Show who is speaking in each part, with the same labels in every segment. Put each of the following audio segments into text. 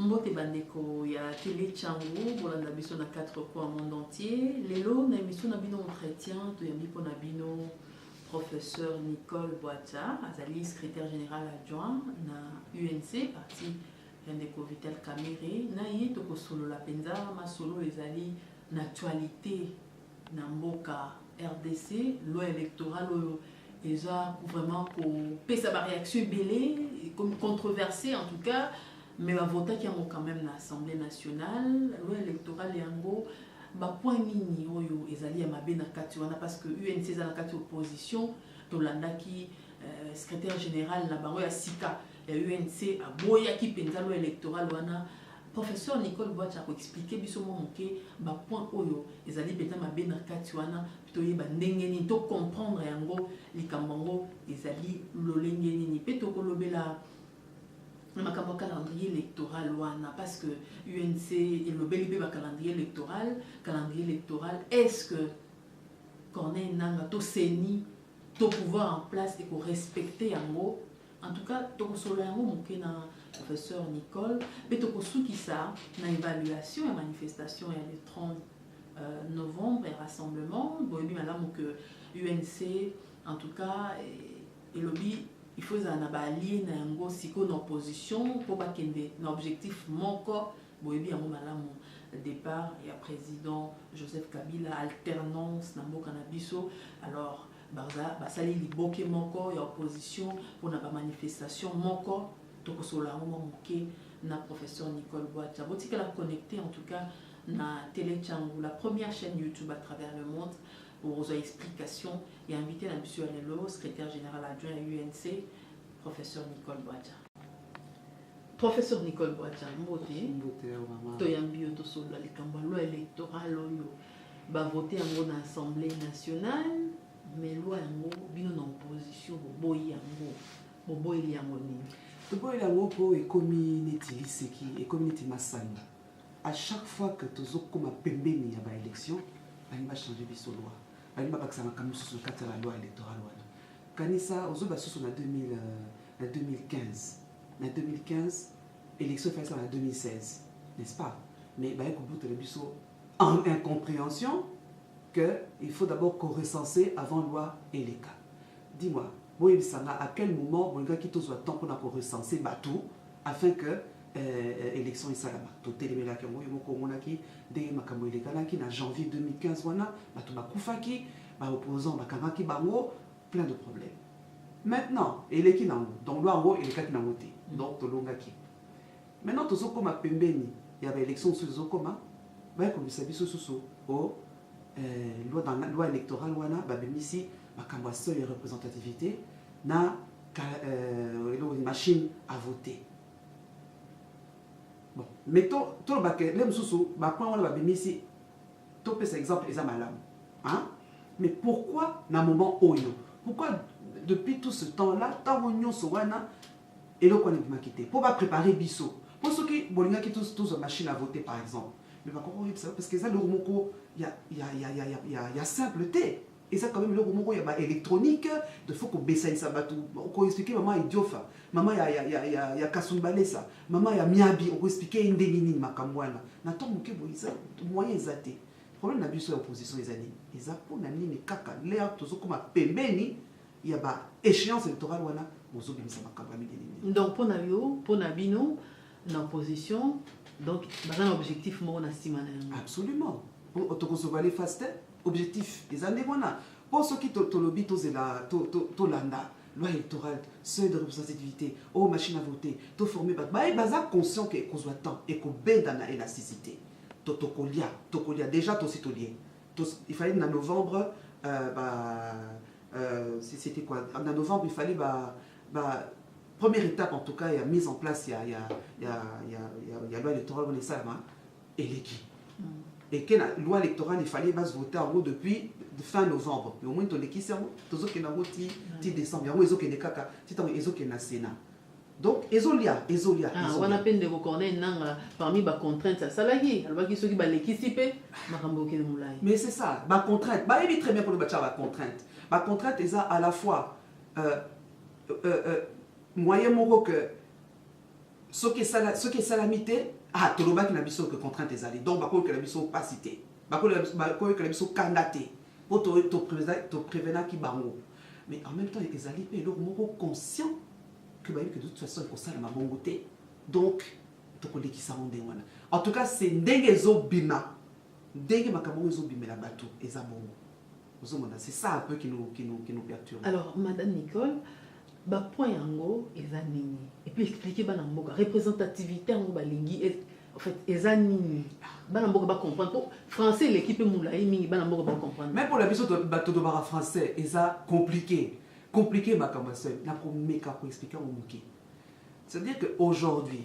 Speaker 1: Mbote bandeko ya télé Tchango, bolanda biso na 4 coins monde entier. Lelo na émission na bino entretien, to yambi po na bino professeur Nicole Boacha, azali secrétaire général adjoint na UNC, parti Rendeko Vital Kamere. Na ye to ko solo la penza, ma solo ezali na actualité na mboka RDC, loi électorale eza vraiment ko pesa ba réaction belé, comme controversée en tout cas. Mais va voter qui a quand même l'Assemblée nationale, loi électorale et ango, ba point nini oyo ezali ya mabe na kati wana parce que UNC za na kati opposition to landa ki secrétaire général na bango ya sika ya UNC aboya ki penza loi électorale wana professeur Nicole Boacha ko expliquer biso mo moke ba point oyo ezali penza mabe na kati wana to yeba ndenge ni to comprendre yango likambango ezali lolenge nini pe to kolobela ma calendrier électoral parce que UNC et le BLB calendrier électoral est-ce que Corneille Nanga to seni to pouvoir en place et pour respecter en tout cas to solo yango moké na professeur Nicole mais to qui ça na évaluation et manifestation et le 30 novembre et rassemblement boyebi malamu que UNC en tout cas et lobby il faut allier na yango siko na opposition pour bakende na objectif moko boyebi yango malamu départ et président Joseph Kabila alternance na mboka na biso alors barza basali liboke moko ya opposition pour na ba manifestation moko to kosola moke na professeur Nicole Boacha botika la connecter en tout cas na Télé Tchango, la première chaîne YouTube à travers le monde pour vos explications et inviter la monsieur Alelo, secrétaire général adjoint à UNC, professeur Nicole Boacha. Professeur Nicole Boacha, mbote to yambi to solo le kambalo électoral oyo ba voter en l'Assemblée nationale mais loi yango bino na opposition boboyi yango boboyi yango nini
Speaker 2: boboyi yango po e community liseki e community masanga à chaque fois que tu as comme pembeni ya ba élection on va changer biso loi on va pas ça na kamusu sur la loi électorale wana kanisa ozo ba susu na 2015 na 2015 élection fait ça en 2016 n'est-ce pas mais ba ko bout biso en incompréhension que il faut d'abord recenser avant loi et les cas dis-moi boye bisanga à quel moment bon gars qui to soit temps pour na recenser batou afin que élection isalama to telemela ke moyo moko monaki de makambo elekalaki na janvier 2015 wana bato bakufaki ba opposant bakangaki bango plein de problèmes maintenant eleki nango donc loi ngo elekaki nango te donc to longaki maintenant to zokoma pembeni ya ba élection sous zokoma ba ko bisabiso susu o loi dans la loi électorale wana ba bemisi makambo seule et représentativité na une machine à voter. Bon, mais tout le bac, les moussous, bah point on va bénéficier. Tout par exemple, les amalam, hein? Mais pourquoi dans moment oyo? Pourquoi depuis tout ce temps-là, tant on se voit et le qu'on est quitté pour pas préparer biso. Pour ceux qui bolina qui tous une machine à voter par exemple. Mais pas comment parce que ça le moko il y a simpleté. Et ça quand même le moment où il y a électronique de faut qu'on baisse ça batou on expliquer maman idiofa maman il y a kasumbale ça maman il y a miabi on expliquer indénini makamwana na to muke boisa moyen zaté problème na biso opposition les années ils a pour nani ni kaka l'air tozo comme pembeni il y a ba échéance électorale wana bozo bimisa makamwa mideni
Speaker 1: donc pour nabino na opposition donc bazana objectif mo na simana
Speaker 2: absolument pour autoconsovaler faste objectif les années voilà pour ceux qui tolobi to landa loi électorale seuil de représentativité aux machines à voter to former baza conscient que qu'on soit temps et qu'on baie dans la élasticité tokolia déjà to citoyen il fallait en novembre c'était quoi en novembre il fallait première étape en tout cas il y a mise en place il y a loi électorale on est ça et l'équipe et que la loi électorale il fallait voter en gros depuis fin novembre mais au moins ton équipe c'est tous qui n'a voté 10 décembre il y a ils ont qui kaka ils ont qui na Sénat donc ezolia
Speaker 1: on a peine de reconnaître nanga parmi ba contraintes ça là qui alors qui ceux qui ba l'équipe makambo ki mulai
Speaker 2: mais c'est ça ba contrainte ba il très bien pour le battre ba contrainte ils à la fois moyen moko que ce qui est salamité, ah, tout le monde qui n'a pas que contrainte est allée. Donc, bah, que la mission pas cité. Bah, que la mission candidaté. Pour te prévenir qui bango. Mais en même temps, les alliés, ils sont conscients que de toute façon, ils sont dans mon côté. Donc, qui s'en en tout cas, c'est Ndegezo Bima. Ndege Makamongezo Bima la bateau. Et ça, c'est ça un peu qui nous perturbe.
Speaker 1: Alors, Madame Nicole, bah point yango ezanini et puis expliquer bana mboka représentativité yango balingi en fait ezanini bana mboka ba comprendre français l'équipe moulaï mingi bana mboka ba comprendre
Speaker 2: même pour la mission de bateau de bara français eza compliqué ma kamase na ko meka ko expliquer au moké c'est-à-dire que aujourd'hui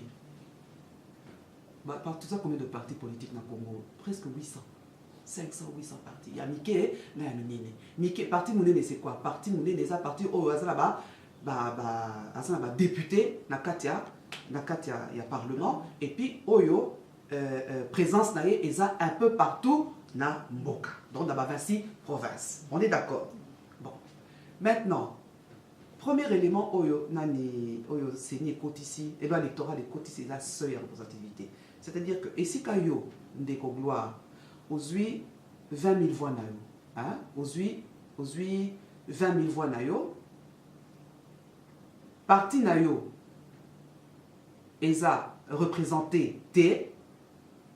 Speaker 2: par tout ça combien de partis politiques na Congo presque 800 800 partis il y a Miké na Minene Miké parti Mounene c'est quoi parti Mounene ça parti au là-bas député na katia il y a parlement et puis oyo présence na eza un peu partout na mboka donc dans 26 provinces on est d'accord bon maintenant premier élément oyo nani oyo c'est côté ici et loi électorale et côté c'est la seuil de représentativité c'est-à-dire que ici kayo ndeko gloire aux 20 000 voix na yo hein aux 20 000 voix na yo parti na yo eza représenté T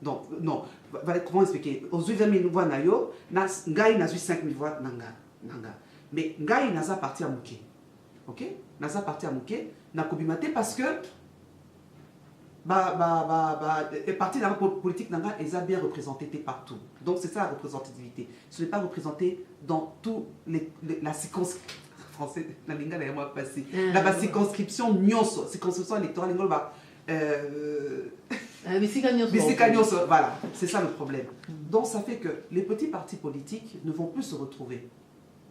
Speaker 2: donc non comment expliquer aux 20 000 voix na yo ngai na 5 000 voix nanga mais ngai naza parti à Mouké ok naza parti à Mouké na kobimate parce que parti na politique nanga eza bien représenté partout donc c'est ça la représentativité ce n'est pas représenté dans tout la circonscription français la linga na moi passé la circonscription nyonso circonscription électorale ngolba voilà c'est ça le problème donc ça fait que les petits partis politiques ne vont plus se retrouver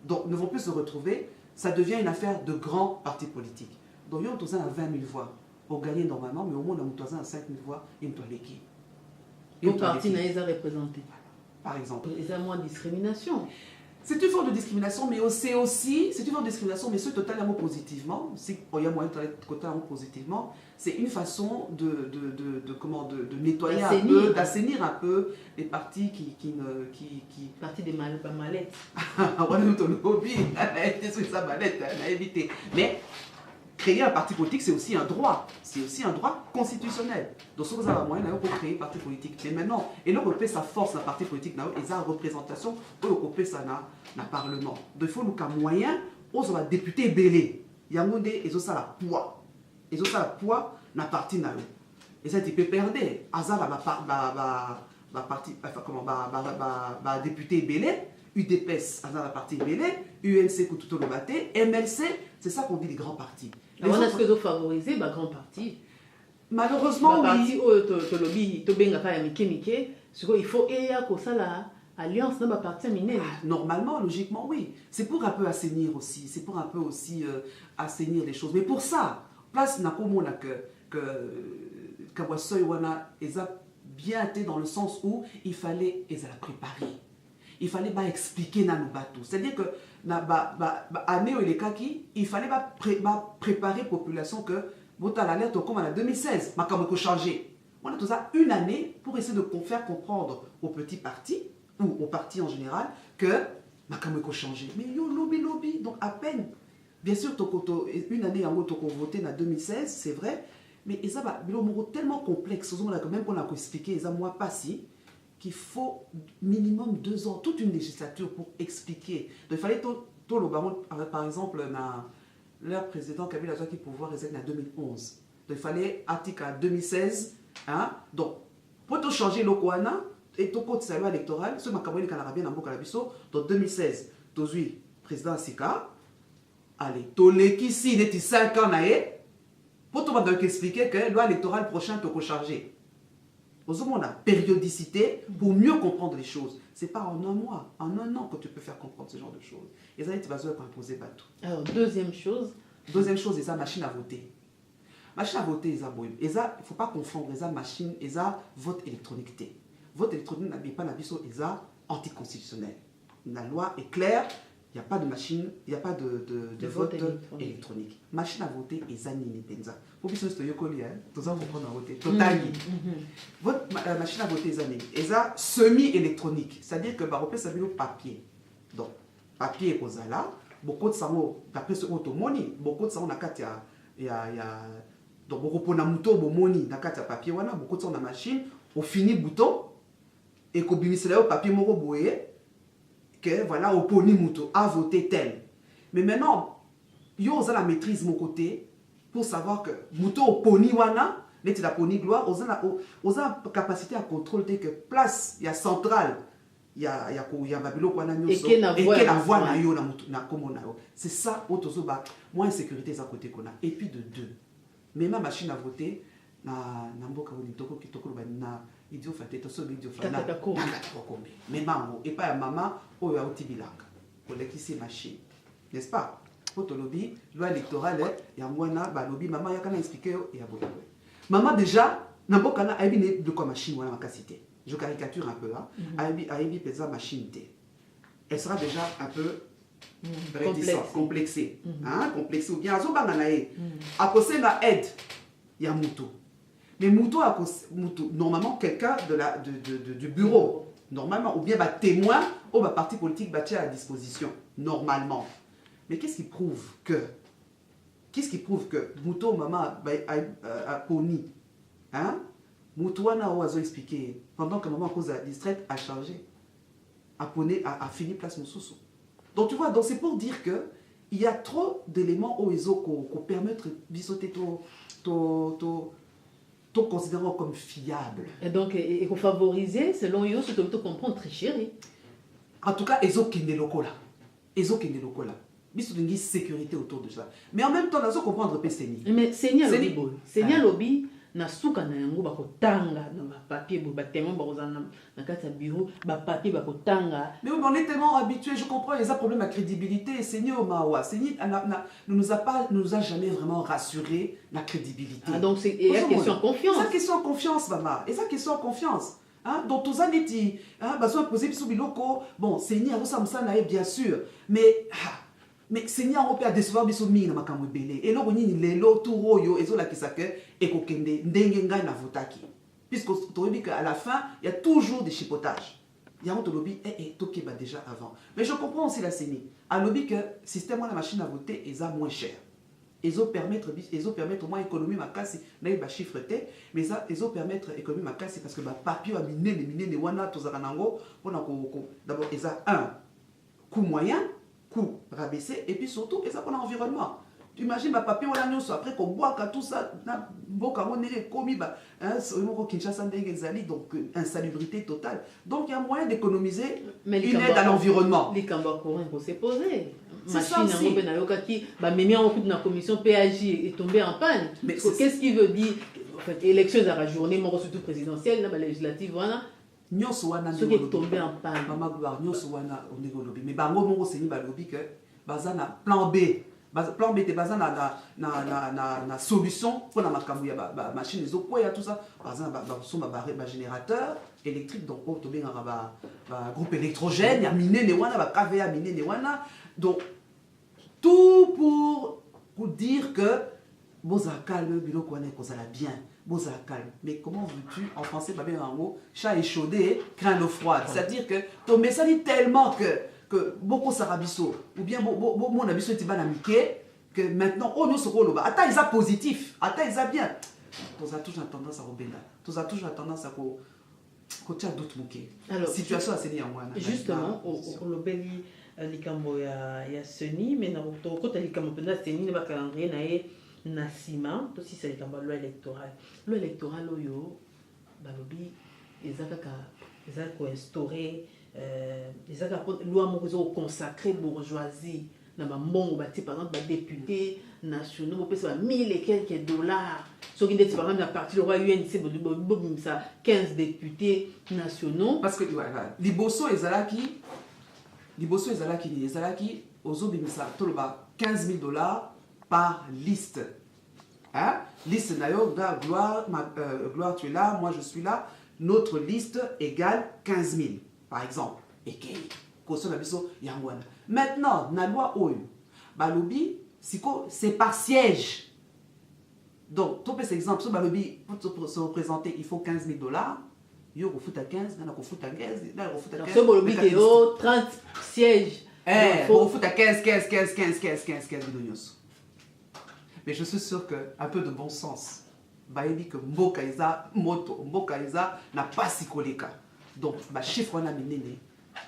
Speaker 2: donc ne vont plus se retrouver ça devient une affaire de grands partis politiques donc yon toza à 20 000 voix pour gagner normalement mais au moins on toza à 5 000 voix il doit l'équipe
Speaker 1: le parti n'a pas représenté
Speaker 2: par exemple
Speaker 1: il y a moins de discrimination.
Speaker 2: C'est une forme de discrimination, mais c'est aussi, c'est une forme de discrimination, mais ce totalement positivement, c'est il y a moyen de totalement positivement, c'est une façon de nettoyer un peu, d'assainir un peu les partis qui
Speaker 1: partis des mallettes.
Speaker 2: Mais créer un parti politique, c'est aussi un droit. C'est aussi un droit constitutionnel. Donc, si vous avez un moyen pour créer un parti politique, mais maintenant, et là, on peut sa force, la parti politique, et sa représentation, on peut ça dans le Parlement. Donc, il faut nous un moyen, on va député belé. Il y a un monde, et ça la poids. Et ça la poids, dans le parti. Et ça, tu peux perdre. Azar, parti, comment, député belé. UDPS, Azar, la partie belé. UNC, tout le baté. MLC, c'est ça qu'on dit les grands partis.
Speaker 1: On a ce que vous favorisez, les grands partis.
Speaker 2: Malheureusement,
Speaker 1: oui. Il faut alliance dans ma partie minée.
Speaker 2: Normalement, logiquement, oui. C'est pour un peu assainir aussi. C'est pour un peu aussi assainir les choses. Mais pour ça, place n'a que Kawasoy wana eza bien été dans le sens où il fallait la préparer. Il fallait pas expliquer na nous bateau. C'est-à-dire que année où il fallait préparer la population que Bota l'alerte comme en 2016, ma comme changer. On a tout ça une année pour essayer de faire comprendre aux petits partis ou aux partis en général que ma comme changer. Mais yo lobby donc à peine. Bien sûr une année en auto voté en 2016, c'est vrai, mais ça va tellement complexe, même qu'on a expliqué ça moi pas si qu'il faut minimum 2 ans, toute une législature pour expliquer. Donc il fallait tout le baron, par exemple, leur président Kabila qui pouvoir réserver en 2011. Donc il fallait article 2016. Hein? Donc, pour tout changer le Kouana et tout code de loi électorale, ce Makaboué Kanarabien en Bokalabiso, donc 2016, Tozui, président Sika, allez, Toleki ici, il était 5 ans, pour tout le monde expliquer que la loi électorale prochaine, tu peux charger. On a périodicité pour mieux comprendre les choses. Ce n'est pas en 1 mois, en 1 an que tu peux faire comprendre ce genre de choses. Et ça, tu vas imposer bateau.
Speaker 1: Alors, deuxième chose,
Speaker 2: c'est la machine à voter. Machine à voter, il ne faut pas confondre les machines et ça vote électronique. Vote électronique n'est pas anticonstitutionnel. La loi est claire il n'y a pas de machine, il n'y a pas de vote électronique. Machine à voter et zanini penza. Pour que ce soit yokoli, tout ça comprendre à voter. Totali. Votre machine à voter zanini. Et ça semi-électronique, c'est-à-dire que bah ça veut papier. Donc papier est comme là. Beaucoup de ça papier sur automoni. Beaucoup de ça on a quatre il y a donc beaucoup de moto bomoni na quatre papier wana. Beaucoup de ça on a machine. Au fini bouton et qu'on bimisse là au papier moro boye. Que voilà, au poni muto a voté tel. Mais maintenant, yo a la maîtrise mon côté pour savoir que muto au poni wana, l'était la poni gloire, on a capacité à contrôler que place, il y a centrale, il y a babilo wana nyoso et que la voix na yo na komo na yo. C'est ça autozo ba moins sécurité ça côté qu'on a. Et puis de deux. Même ma machine à voter na mboka woni toko kitoko ba na idio faté to so idio fana mais maman et pas maman o ya otibilanga kolekisi machine n'est-ce pas poto lobby loi électorale ya mwana ba lobby maman ya kana expliquer ya boye maman déjà na mboka na aibi de quoi machine wana makasité je caricature un peu hein aibi pesa machine té elle sera déjà un peu complexée hein complexée ou bien azobanga na e akosenga aide ya mutu. Mais Mouto a normalement quelqu'un du bureau, normalement, ou bien bah, témoin, ou bah, parti politique bah, à disposition, normalement. Mais qu'est-ce qui prouve que Mouto, maman, a poni, hein? Mouto a oiseau expliqué, pendant que maman, à cause de la distraite, a chargé, a poni, a fini place Moussoussou. Donc tu vois, donc c'est pour dire que il y a trop d'éléments au ISO qu'on permet de bissoter tout considérant comme fiable.
Speaker 1: Et donc, il faut favoriser, selon eux, ce que tu comprends, tricherie.
Speaker 2: En tout cas, ils ont qu'il lokola. Ils ont qu'il lokola. Ils ont une sécurité autour de ça. Mais en même temps, ils ont comprendre que c'est
Speaker 1: mais Seigneur lobby boy. Seigneur lobby, na souka na yango ba kotanga na papier ba témoin ba kozana na kata bureau ba papier ba kotanga.
Speaker 2: Mais on est tellement habitués, je comprends, il y a un problème à crédibilité. Seigneur Mawa, Seigneur ne nous a jamais vraiment rassuré la crédibilité.
Speaker 1: Ah donc c'est une question de confiance.
Speaker 2: C'est une question de confiance, maman. Et ça question de confiance. Hein? Donc tous les dit, hein, bah soit posé sur biloko, bon, Seigneur ça me bien sûr, mais Seigneur on peut décevoir biso mingi na makambo belé. Et là on ni lelo touro yo ezo la kisake et ko kende ndenge ngai na votaki. Puisque tu qu'à la fin, il y a toujours des chipotages. Il y a un lobby et toké bah déjà avant. Mais je comprends aussi la CENI. Un lobby que le système de la machine à voter est moins cher. Ils ont permettre au moins économie ma casse, n'a pas chiffreté, mais ça ils ont permettre économie ma casse parce que bah papier a miné les wana to zaranango pour d'abord ils ont un coût moyen, coût rabaissé et puis surtout ils ont pour l'environnement. Tu imagines ma papier wala nyonso après qu'on boit tout ça na boka monere komi ba hein au Kinshasa ndenge zali donc insalubrité totale. Donc il y a moyen d'économiser une aide à l'environnement.
Speaker 1: Les cambas courants pour se poser.
Speaker 2: C'est ça aussi.
Speaker 1: Bah même en coup de la commission PAJ est tombée en panne. Mais qu'est-ce qui veut dire en fait élection à la journée mon surtout présidentielle la législative voilà.
Speaker 2: Nyonso wana
Speaker 1: ce qui est tombé en panne.
Speaker 2: Mama gloire nyonso wana on est lobby mais bango mongo seni ba lobby que bazana plan B. Plan B, c'est na solution pour la machine les eaux, tout ça. Par exemple, un générateur électrique, donc un groupe électrogène, il y a miné les wana, KVA miné les wana. Donc, tout pour dire que boza calme, bilo qu'on est qu'on bien, boza calme. Mais comment veux-tu, en français, en mot, chat échaudé, craint l'eau froide. C'est-à-dire que ton message est tellement que beaucoup sarabiso ou bien mon abiso est bien amicé que maintenant on nous se rôle attends ils sont positifs attends ils sont bien tous a toujours tendance à rebenda tous a toujours tendance à côté d'autres moquer situation assez bien moi
Speaker 1: justement au lobeli likambo ya seni mais na côté likambo penda seni ne ba calendrier na sima to si c'est likambo loi électorale oyo ba lobi ezaka ko instaurer les lois consacrées bourgeoisie na mbongo bati par exemple députés nationaux peut ça 1000 et quelques dollars ce qui dit par exemple à partir du roi UNC ça 15 députés nationaux
Speaker 2: parce que voilà liboso ezalaki ozobimisa toloba 15 000 dollars par liste hein liste nayo gloire tu es là moi je suis là notre liste égale 15 000 par exemple et que koso na biso yangwana Maintenant, la loi OU, balobi, c'est par siège. Donc, tu peux cet exemple, ce balobi, pour se représenter, il faut 15 000 $. Yo, on fout à 15, là, on fout à 15, là, on fout à 15.
Speaker 1: Ce balobi, c'est 30 sièges.
Speaker 2: On fout à 15 millions. Mais je suis sûr qu'un peu de bon sens, baïbi que Mbokaïza, Moto, Mbokaïza n'a pas si collé. Donc, ma chiffre, on a mené,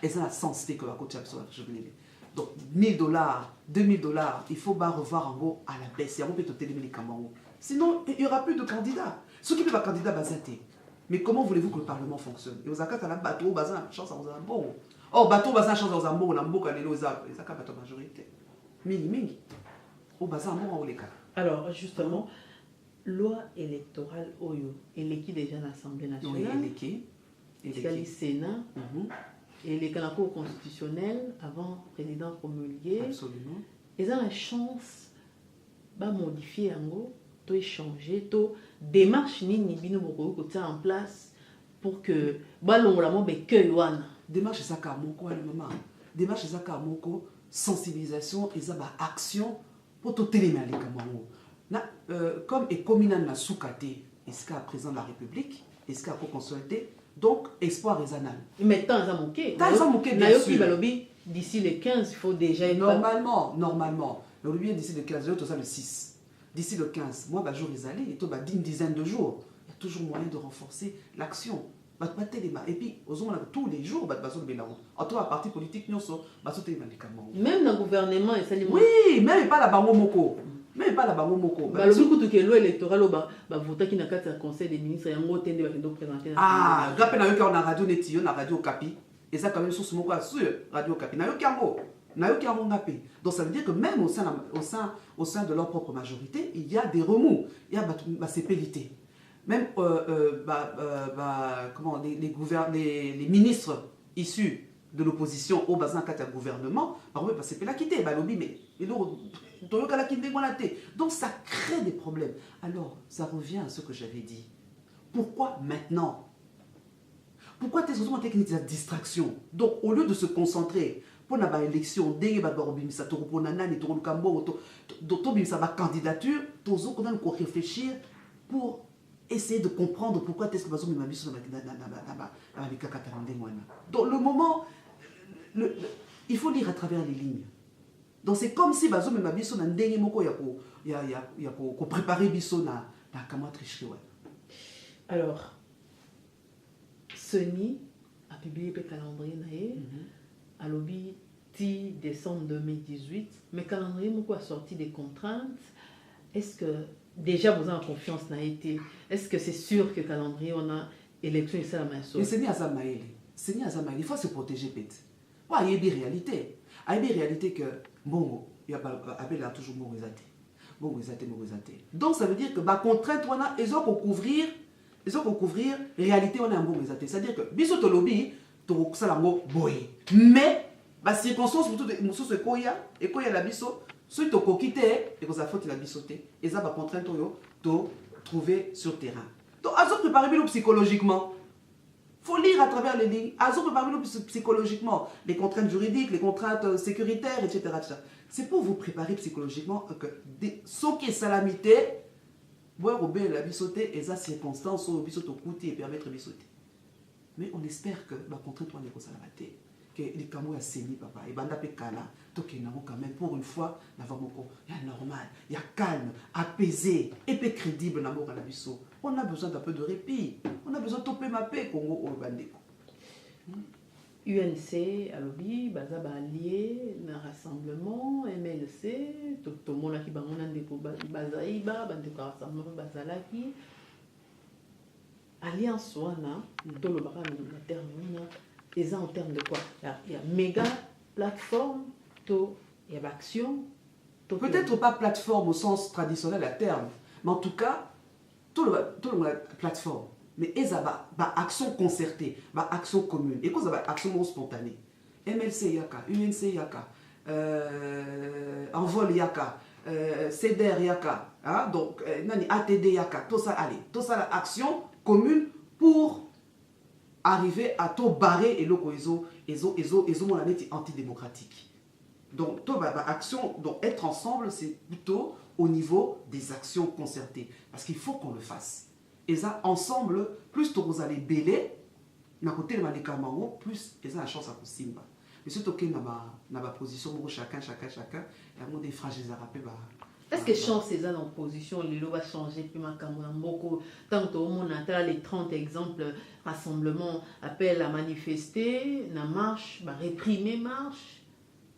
Speaker 2: et ça a sensité que la côte je venais. Donc, 1 000 $, 2 000 $, il faut revoir en gros à la baisse. Il y a un peu de télémédicaments. Sinon, il n'y aura plus de candidats. Ceux qui peuvent être candidats, basaté. Mais comment voulez-vous que le Parlement fonctionne? Et aux accords, il y a un bateau, bazin, chance à vous avoir bon. Oh, bateau, bazin, chance à vous avoir bon, on a beaucoup à aux arbres. Les accords, bateau majorité. Mingi. Au bazin, bon, on les cas.
Speaker 1: Alors, justement, loi électorale Oyo, elle est qui déjà à l'Assemblée nationale?
Speaker 2: Elle est qui?
Speaker 1: Il y a le Sénat. Et les Cour constitutionnelle, avant le président promulgué.
Speaker 2: Absolument.
Speaker 1: Ils ont la chance de modifier de échanger, de démarche ni bino boko en place pour que balongolamo be que yoana.
Speaker 2: Démarche ça kamoko à maman. Démarche ça kamoko sensibilisation et ça action pour tout télémaler comme est communal na soukate est-ce qu'à présent la République est-ce qu'à consulter donc espoir raisonnable.
Speaker 1: Mais tant ça manqué.
Speaker 2: Bien sûr.
Speaker 1: D'ici le 15, il faut déjà être
Speaker 2: normalement. Le bien d'ici le 15, tout ça le 6. D'ici le 15, moi, jour les allées, et toi, une dizaine de jours. Il y a toujours moyen de renforcer l'action. Et puis, tous les jours, en tout cas, parti politique, nous sommes
Speaker 1: même dans le gouvernement,
Speaker 2: oui, même pas la bango moko. Même pas la bango moko.
Speaker 1: Le but que loi électorale va voter qui n'a qu'à le conseil des ministres et un mot tendé va présenter.
Speaker 2: Ah, rappelle na yo na radio Netio, na radio Kapi. Et ça quand même source moko sur radio Kapi. Na yo kiango. Donc ça veut dire que même au sein de leur propre majorité, il y a des remous, il y a ces pélités. Même comment, les ministres issus de l'opposition au bazin du gouvernement, c'est pas la quitter, mais donc ça crée des problèmes. Alors ça revient à ce que j'avais dit. Pourquoi maintenant? Pourquoi tu es surtout en technique de distraction? Donc au lieu de se concentrer pour la élection, dès que tu as candidature, tu dois réfléchir pour essayer de comprendre pourquoi tu es dans donc le moment, il faut lire à travers les lignes. Donc c'est comme si bazo me mabiso na ndenge moko ya ko préparer biso na kamwa tricherie.
Speaker 1: Alors Sony a publié le calendrier naé à lobby 10 décembre 2018, mais le calendrier a sorti des contraintes. Est-ce que déjà vous avez confiance dans été? Est-ce que c'est sûr que le calendrier on a élection et ça la main
Speaker 2: sur? Il faut se protéger peut-être. Il y a des réalités. Il y a des réalités que bon, il y a toujours bon réalité. Donc ça veut dire que contrainte on a ils ont couvrir réalité on a un bon réalité. C'est-à-dire que biso to lobby to ça la boy. Mais circonstance mususu ekoya la biso si tu as quitté et que ça faut la bisoter et ça va contraindre to trouver sur terrain. Donc à se préparer psychologiquement. Faut lire à travers les lignes. À se préparer psychologiquement les contraintes juridiques, les contraintes sécuritaires, etc. C'est pour vous préparer psychologiquement que ce qui est salamité, voir au la bisoter et ça circonstance au bisoto coûter et permettre bisoter. Mais on espère que la contrainte on est salamité. Que les camo a saigné papa et banda pe kala tokenamo quand même pour une fois n'avamoko il y a normal il y a calme apaisé et peu crédible na mboka na biso on a besoin d'un peu de répit on a besoin de topé ma paix Congo au bandeko
Speaker 1: UNC alobi baza ba allié na rassemblement MLC to mona ki bango na ndeko bazaiba bandeko rassemblement bazalaki alliance wana to lo baka na terme wana. Et ça en termes de quoi? Il y a méga plateforme, il y a action.
Speaker 2: Peut-être pas plateforme au sens traditionnel à terme, mais en tout cas, tout le plateforme. Mais il y a action concertée, action commune. Et quoi ça va action spontanée? MLC Yaka, UNC Yaka, Envol Yaka, CEDER Yaka, donc ATD Yaka, tout ça, allez, tout ça, action commune pour arriver à tout barrer et l'eau mon année antidémocratique. Donc, action, donc être ensemble, c'est plutôt au niveau des actions concertées. Parce qu'il faut qu'on le fasse. Et ça, ensemble, plus tu vas aller bêler, na côté de Malikamango, plus ils ont la chance à Simba. Mais surtout que dans ma position, chacun, il y a des fragiles à rappeler.
Speaker 1: Est-ce que chance c'est ça dans position, les lois va changer, puis ma beaucoup. Tant que au monde a les 30 exemples, rassemblement, appel à manifester, na marche, réprimer marche,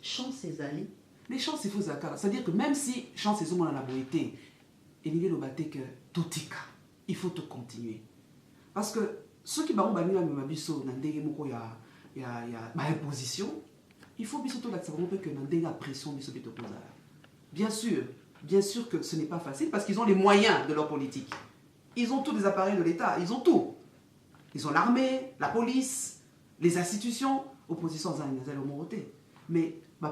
Speaker 1: chance c'est allé.
Speaker 2: Les chances, il faut ça. C'est-à-dire que même si chance c'est dans la beauté, il y a le bâté que tout il faut tout continuer. Parce que ceux qui ont banni la biso na ndenge moko ya imposition, il faut biso tout la savoir que na ndenge la pression biso bito kozala. Bien sûr que ce n'est pas facile parce qu'ils ont les moyens de leur politique. Ils ont tous les appareils de l'État, ils ont tout. Ils ont l'armée, la police, les institutions, opposition aux mais la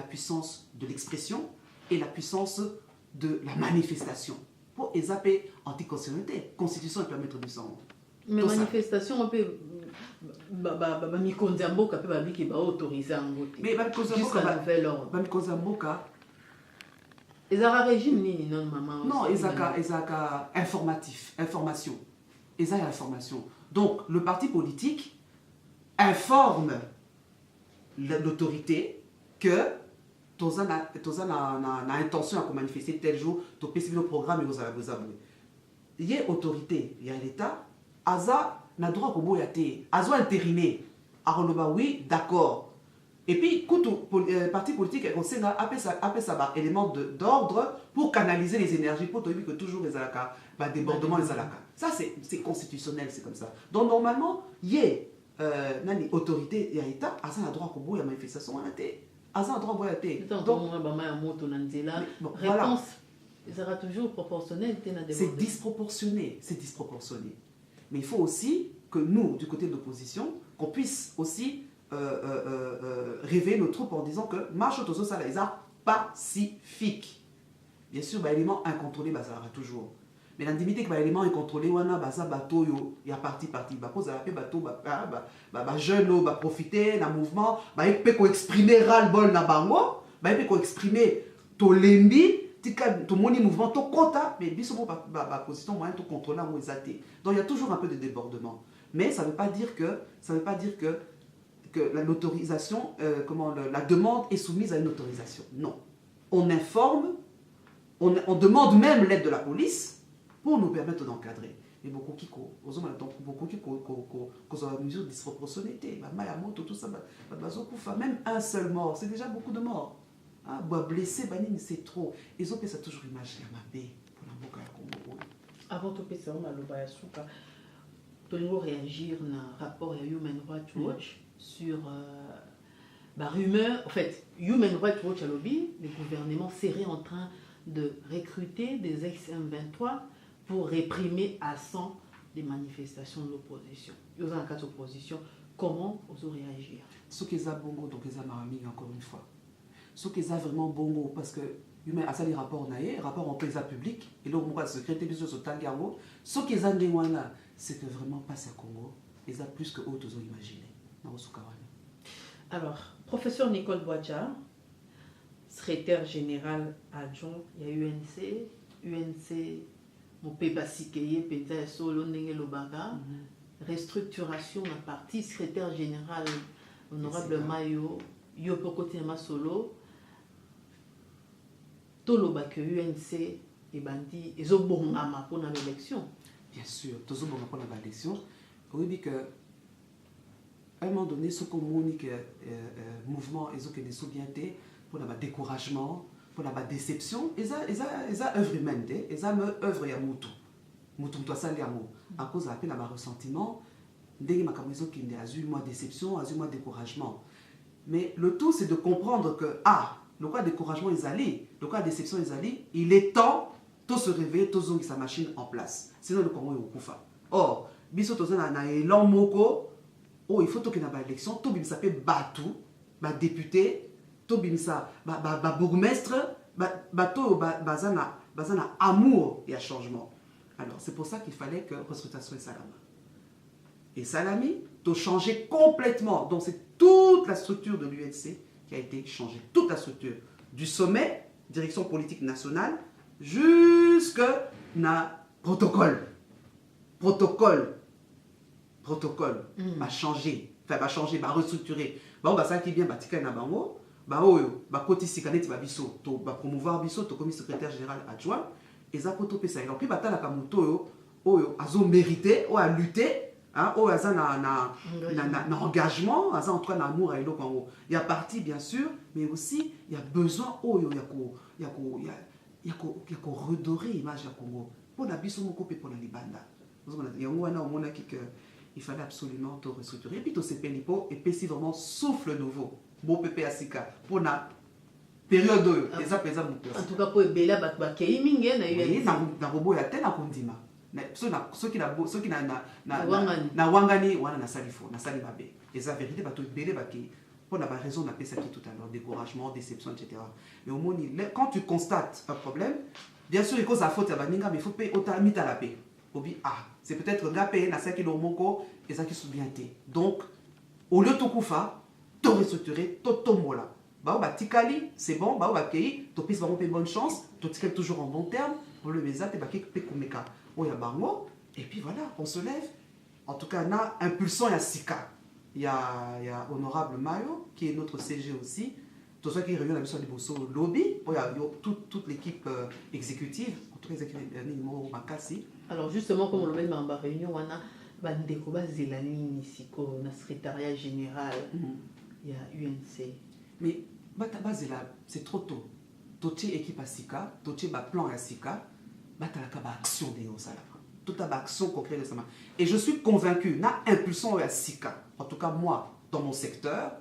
Speaker 2: puissance de l'expression et la puissance de la manifestation. Pour ézapper anticonstitutionnalité, constitution et permettre de sang.
Speaker 1: Mais manifestation, on peut Mikonzamboka peut babiki ba autoriser en vote. Mais
Speaker 2: Mikonzamboka
Speaker 1: ezaka régime ni non maman.
Speaker 2: Non, ezaka information. Information. Donc le parti politique informe l'autorité que tu as intention à manifester tel jour, tu as le programme et vous avez besoin. Il y a autorité, il y a l'État, Aza n'a droit au bout de Azo intériné. Aroloba, oui, d'accord. Et puis, le parti politique a appelé ça élément d'ordre pour canaliser les énergies, pour que toujours les alaka, débordement les alaka. Ça, c'est constitutionnel, c'est comme ça. Donc, normalement, il y a une autorité, il y a l'État, Aza n'a droit au bout de la manifestation. Aza n'a droit au bout de la
Speaker 1: réponse, ça sera toujours proportionnel.
Speaker 2: C'est disproportionné. Mais il faut aussi que nous, du côté de l'opposition, qu'on puisse aussi réveiller nos troupes en disant que marche autour ça les pacifique. Bien sûr, l'élément incontrôlé, ça sera toujours. Mais l'intimité que l'élément incontrôlé, il y a parti. Parce que les jeunes profiter d'un mouvement, ils peuvent exprimer ras-le-bol dans bango, ils peuvent exprimer tout l'embi. Tout le monde mouvement, tout quota, mais biso ba position moyen tout contrôler en exaté. Donc il y a toujours un peu de débordement. Mais ça ne veut pas dire que l'autorisation, la demande est soumise à une autorisation. Non. On informe, on demande même l'aide de la police pour nous permettre d'encadrer. Mais beaucoup qui ont une mesure de disproportionnalité. Tout ça, même un seul mort, c'est déjà beaucoup de morts. Ah, blessé, c'est trop. Ils ont ça toujours image à ma paix pour la Boka Congo.
Speaker 1: Avant de passer à l'Obaya-Souka, tu dois réagir à un rapport à Human Rights Watch sur la rumeur. En fait, Human Rights Watch à lobby, le gouvernement serait en train de recruter des ex-M23 pour réprimer à 100 les manifestations de l'opposition. Ils ont un cas d'opposition. Comment vous réagir?
Speaker 2: Ce qui est bongo, donc ils ont marami encore une fois. Ce qui est vraiment bon, parce que humain a ça les rapports rapport en présent public, et donc moi secrétaire bisous sur Tangargo, ce qui est là, c'est que vraiment passe à Congo, ils ont plus que autres ont imaginé.
Speaker 1: Alors, professeur Nicole Boadja, secrétaire général adjoint, il y a UNC, mon Pébasikeye, Peta Solo Nengelobaga, restructuration de la partie, secrétaire général honorable Mayo, Yopokote Masolo. Toloba que UNC et Bandi, ils ont bon à pour l'élection.
Speaker 2: Bien sûr, tous ont bon pour l'élection. Oui, dit que à un moment donné, ce qu'on monique mouvement, ils ont que des soutientés pour le découragement, pour la déception. Ils ont œuvre humaine, ils ont œuvre ya mutu. Mutu toi ça liamo. À cause de l'appel à ma ressentiment, dès que ma camiso qui a eu moi déception, a eu moi découragement. Mais le tout c'est de comprendre que le cas de découragement est allé, le cas de déception est allé, il est temps de se réveiller, de mettre sa machine en place. Sinon, le Congo est au Koufa. Or, biso tozana na élan moko, il faut que dans l'élection, tout bim s'appelle Batou, député, tout bim sa bourgmestre, bazana amour et changement. Alors, c'est pour ça qu'il fallait que restructuration et Salama. Et Salami, tu changer complètement. Donc, c'est toute la structure de l'UNC qui a été changée. Toute la structure, du sommet, direction politique nationale, jusqu'à na protocole. Protocole va changer, enfin va changer, va restructurer. Bah ça qui bien batika na bango, bah bah côté sikaneti ba biso, to ba promouvoir biso, to comme secrétaire général adjoint, et ça poto pesa. Et puis batala kamuto yo azo mérité, ou a lutter, hein, ou aza na engagement, aza en train d'amour à elo bango. Il y a parti bien sûr, mais aussi il y a besoin il y a ko redorer l'image du Congo. Pour la biso moko pe pour la libanda. Il fallait absolument tout restructurer. Et puis tout ce pélipo, et puis si vraiment souffle nouveau, beau pépé asika, pour la période, les apésants
Speaker 1: en tout cas, pour Bela Bakbakei Mingen,
Speaker 2: oui, na robo ya tena kondima. Ceux qui na wangani, wana na salifo, na salibabe. Et ça vérité, bato belé bakei. Pour la raison, on a fait ça tout à l'heure, découragement, déception, etc. Mais au moins, quand tu constates un problème, bien sûr, il cause la faute à Baninga, mais il faut payer autant mis à la paix. C'est peut-être nga paye na saki lomoko et ça qui sont bien été. Donc, au lieu de tout koufa, tout restructurer, tout tomola. Bah tikali, c'est bon, bah kei, to pis vraiment bonne chance, to tikali toujours en bon terme, pour le mesa te baki pe kumeka. Oya bango et puis voilà, on se lève. En tout cas, na impulsion ya sika. Il y a Honorable Mayo qui est notre CG aussi. Tout ça qui réunit la mission de Bosso Lobby, il y a toute l'équipe exécutive, tout les
Speaker 1: alors justement, comme on le met dans la réunion, on a Bandeko Zelani ici, le secrétariat général, il y a UNC.
Speaker 2: Mais c'est trop tôt. Toché équipe à Sika, toché plan à Sika, batalaka action de Osala. Toute action concrète de ça. Et je suis convaincu, na impulsion à Sika, en tout cas moi, dans mon secteur,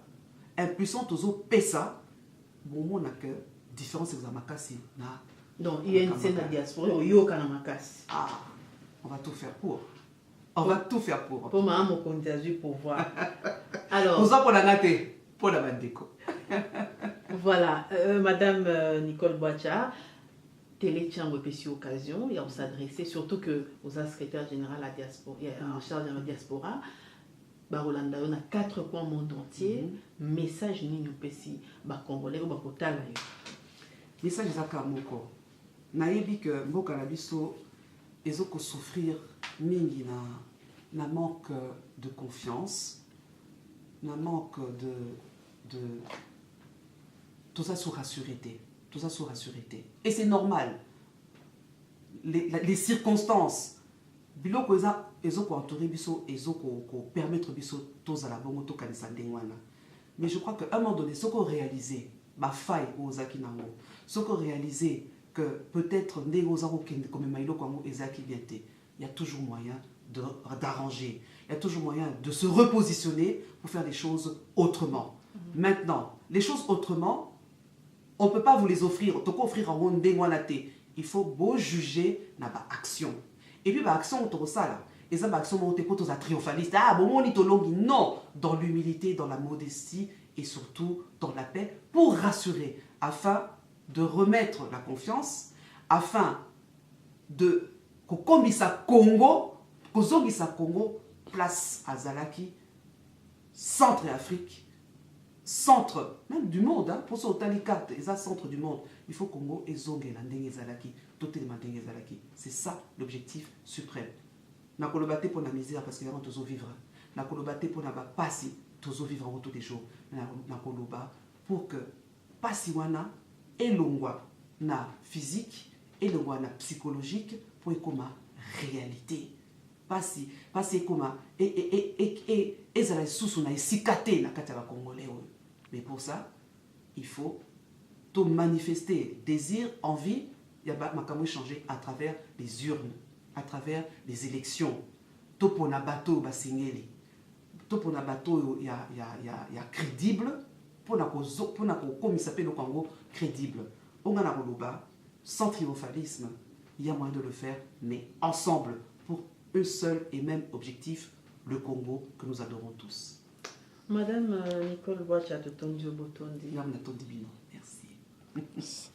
Speaker 2: impulsion tozo pesa, bon on a que différence c'est makasi na.
Speaker 1: Donc INC na diaspora yo kana makasi.
Speaker 2: Ah, on va tout faire pour. On va tout faire pour.
Speaker 1: Pour ma mon contagieux pour voir. Alors,
Speaker 2: pour ça pour la naté, pour la bandeko.
Speaker 1: Voilà, Madame Nicole Boacha, Télé tient aussi occasion et on s'adressait surtout que aux secrétaires généraux à la diaspora, en charge de la diaspora. Barolanda, on a 4 coins au monde entier. Message ni nous pesi, ba congolais ou ba kotala yo.
Speaker 2: Message zaka moko. Nayebi que mboka na biso ezoko souffrir mingi na manque de confiance, na manque de tout ça sous rassurité, tout ça sous rassurité. Et c'est normal. Les circonstances biloko ezoko entourer biso ezoko permettre biso tous à la bongo to kanisa ndengwana. Mais je crois qu'à un moment donné ce qu'on réalisé ba faille aux akinango, ce qu'on réalisé que peut-être ndengozako kende comme mailo comme ezaki bienté, il y a toujours moyen d'arranger, il y a toujours moyen de se repositionner pour faire les choses autrement. Maintenant, les choses autrement, on ne peut pas vous les offrir, to offrir en ndengwana té. Il faut beau juger na ba action. Et puis, l'action autour de ça, et ça, l'action autour de triomphaliste. Ah, bon, on est non, dans l'humilité, dans la modestie et surtout dans la paix, pour rassurer, afin de remettre la confiance, afin de Komisa Congo, Congo, place à Zalaki, centre Afrique, centre même du monde, hein, pour ça, autant les cartes, et ça, centre du monde. Il faut Congo et Zongue, Landenge Zalaki. C'est ça l'objectif suprême. Na kolobate pour la misère parce qu'il y a toujours vivre. Na kolobate pour la passi, toujours vivre en tous les jours. Na koloba pour que passi wana et longwa na physique et longwa na psychologique pour y comme réalité. Passi comme et ezala sous na sikate na kata ba congolais. Mais pour ça, il faut tout manifester désir, envie. Il y a changer à travers les urnes, à travers les élections. Tout pour un bateau, tout pour un bateau, il y a crédible, pour comme il s'appelle le Congo, crédible. On a un sans triomphalisme, il y a moyen de le faire, mais ensemble, pour un seul et même objectif, le Congo que nous adorons tous.
Speaker 1: Madame Nicole Boacha, Merci.